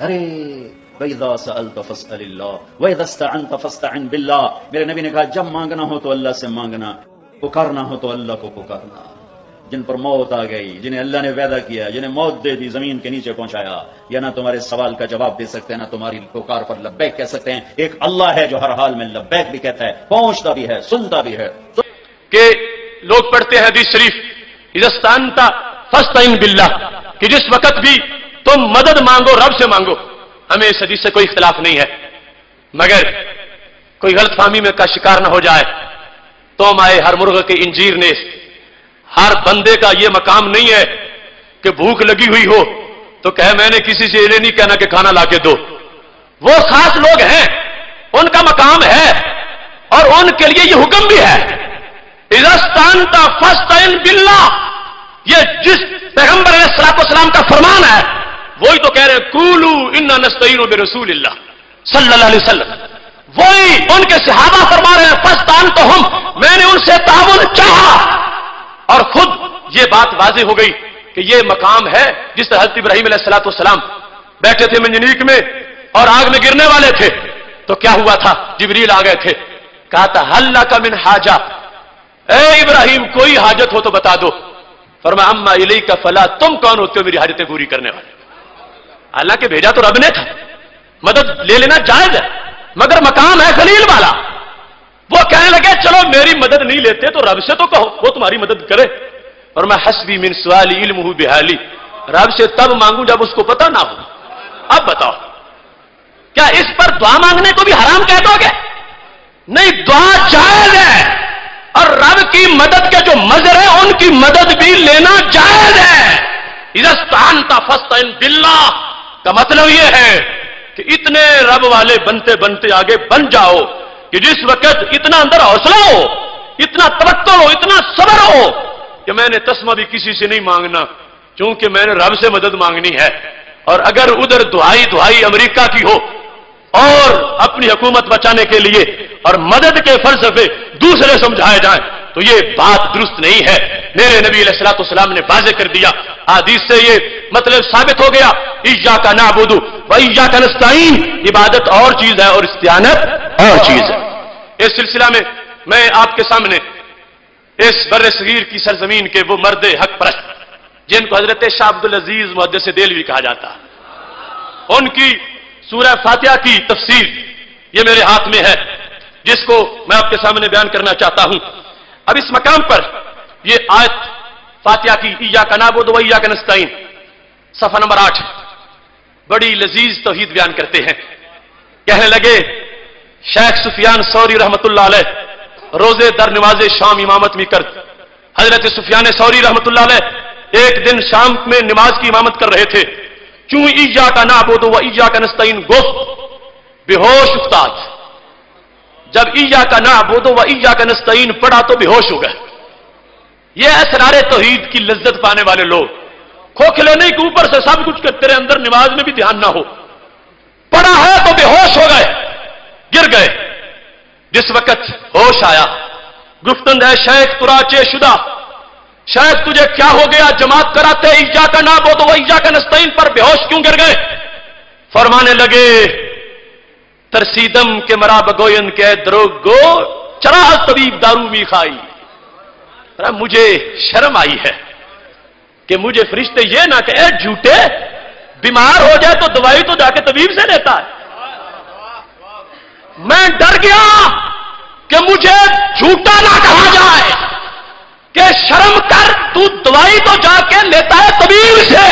ارے وَإِذَا سَأَلْتَ فَاسْأَلِ اللَّهَ وَإِذَا اسْتَعَنْتَ فَاسْتَعِنْ بِاللَّهِ. میرے نبی نے کہا جب مانگنا ہو تو اللہ سے مانگنا، پکارنا ہو تو اللہ کو پکارنا. جن پر موت آ گئی، جنہیں اللہ نے پیدا کیا، جنہیں موت دے دی، زمین کے نیچے پہنچایا، یا نہ تمہارے سوال کا جواب دے سکتے ہیں، نہ تمہاری پکار پر لبیک کہہ سکتے ہیں. ایک اللہ ہے جو ہر حال میں لبیک بھی کہتا ہے، پہنچتا بھی ہے، سنتا بھی ہے. کہ لوگ پڑھتے ہیں حدیث شریف اذا استعنت فاستعن باللہ، کہ جس وقت بھی تم مدد مانگو رب سے مانگو. ہمیں اس حدیث سے کوئی اختلاف نہیں ہے، مگر کوئی غلط فہمی میں کا شکار نہ ہو جائے. تو آئے ہر مرغ کے انجیر نے، ہر بندے کا یہ مقام نہیں ہے کہ بھوک لگی ہوئی ہو تو کہے میں نے کسی سے یہ نہیں کہنا کہ کھانا لا کے دو. وہ خاص لوگ ہیں، ان کا مقام ہے اور ان کے لیے یہ حکم بھی ہے اذا استعنت فاستعن باللہ. یہ جس پیغمبر علیہ الصلوۃ والسلام کا فرمان ہے وہی تو کہہ رہے ہیں قولوا انا نستعین برسول اللہ صلی اللہ علیہ وسلم. وہی ان کے صحابہ فرما رہے ہیں فاستعنتہم، میں نے ان سے تعاون چاہا. اور خود یہ بات واضح ہو گئی کہ یہ مقام ہے جس طرح حضرت ابراہیم علیہ الصلوۃ والسلام بیٹھے تھے منجنیق میں اور آگ میں گرنے والے تھے تو کیا ہوا تھا؟ جبریل آ گئے تھے، کہا تھا حل لک من حاجہ، اے ابراہیم کوئی حاجت ہو تو بتا دو. فرمایا اما الیک فلا، تم کون ہوتے ہو میری حاجتیں پوری کرنے والے؟ حالانکہ بھیجا تو رب نے تھا، مدد لے لینا جائز ہے، مگر مقام ہے خلیل والا. وہ کہنے لگے چلو میری مدد نہیں لیتے تو رب سے تو کہو وہ تمہاری مدد کرے. اور میں حسبی من سوالی علمہ بحالی، رب سے تب مانگوں جب اس کو پتہ نہ ہو. اب بتاؤ کیا اس پر دعا مانگنے کو بھی حرام کہہ دو گے؟ نہیں، دعا جائز ہے اور رب کی مدد کے جو مظہر ہیں ان کی مدد بھی لینا جائز ہے. اذا استعنت فاستعن باللہ کا مطلب یہ ہے کہ اتنے رب والے بنتے بنتے آگے بن جاؤ کہ جس وقت اتنا اندر حوصلہ ہو، اتنا توکل ہو، اتنا صبر ہو کہ میں نے تسمہ بھی کسی سے نہیں مانگنا چونکہ میں نے رب سے مدد مانگنی ہے. اور اگر ادھر دعائی امریکہ کی ہو اور اپنی حکومت بچانے کے لیے اور مدد کے فلسفے دوسرے سمجھائے جائیں تو یہ بات درست نہیں ہے. میرے نبی علیہ الصلوۃ والسلام نے واضح کر دیا، حدیث سے یہ مطلب ثابت ہو گیا ایاک نعبد و ایاک نستعین، عبادت اور چیز ہے اور استعانت اور چیز ہے. اس سلسلہ میں میں آپ کے سامنے اس بر صغیر کی سرزمین کے وہ مرد حق پرست جن کو حضرت شاہ عبدالعزیز محدث دہلوی کہا جاتا، ان کی سورہ فاتحہ کی تفسیر یہ میرے ہاتھ میں ہے جس کو میں آپ کے سامنے بیان کرنا چاہتا ہوں. اب اس مقام پر یہ آیت فاتحہ کی ایاک نعبد و ایاک نستعین صفحہ نمبر 8 بڑی لذیذ توحید بیان کرتے ہیں. کہنے لگے شیخ سفیان ثوری رحمت اللہ علیہ روزے در نماز شام امامت میں کرد. حضرت سفیان ثوری رحمت اللہ علیہ ایک دن شام میں نماز کی امامت کر رہے تھے، کیوں ایاک نعبد و ایاک نستعین گفت بے ہوش افتاد. جب ایاک نعبد و ایاک نستعین پڑھا تو بے ہوش ہو گئے. یہ اسرار توحید کی لذت پانے والے لوگ، کھوکھلے نہیں کہ اوپر سے سب کچھ کرتے رہے اندر نماز میں بھی دھیان نہ ہو. پڑھا ہے تو بے ہوش ہو گئے، گر گئے. جس وقت ہوش آیا گفتند ہے شیخ تراچے شدہ، شیخ تجھے کیا ہو گیا؟ جماعت کراتے ایاک نعبد و ایاک نستعین پر بے ہوش کیوں گر گئے؟ فرمانے لگے ترسیدم کے مرا بگوین کے دروگو چراغ طبیب دارو می کھائی. مجھے شرم آئی ہے کہ مجھے فرشتے یہ نہ کہ اے جھوٹے، بیمار ہو جائے تو دوائی تو جا کے طبیب سے لیتا ہے. میں ڈر گیا کہ مجھے جھوٹا نہ کہا جائے کہ شرم کر، تو دوائی تو جا کے لیتا ہے طبیب سے.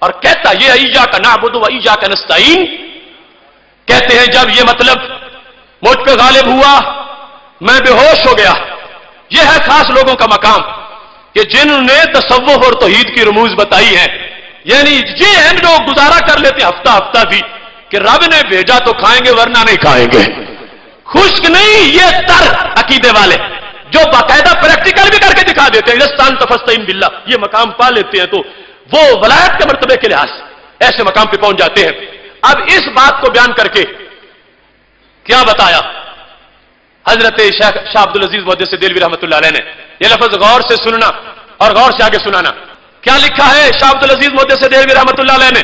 اور کہتا یہ ایاک نعبد و ایاک نستعین، کہتے ہیں جب یہ مطلب مجھ پہ غالب ہوا میں بے ہوش ہو گیا. یہ ہے خاص لوگوں کا مقام کہ جنہوں نے تصوف اور توحید کی رموز بتائی ہے. یعنی یہ ہیں جو گزارا کر لیتے ہفتہ ہفتہ بھی کہ رب نے بھیجا تو کھائیں گے ورنہ نہیں کھائیں گے. خشک نہیں، یہ تر عقیدے والے جو باقاعدہ پریکٹیکل بھی کر کے دکھا دیتے ہیں استعنت فاستعن باللہ، یہ مقام پا لیتے ہیں تو وہ ولایت کے مرتبے کے لحاظ ایسے مقام پہ پہنچ جاتے ہیں. اب اس بات کو بیان کر کے کیا بتایا حضرت شاہ عبدالعزیز محدث دہلوی رحمۃ اللہ علیہ نے؟ یہ لفظ غور سے سننا اور غور سے آگے سنانا. کیا لکھا ہے شاہ عبدالعزیز محدث دہلوی رحمۃ اللہ علیہ نے؟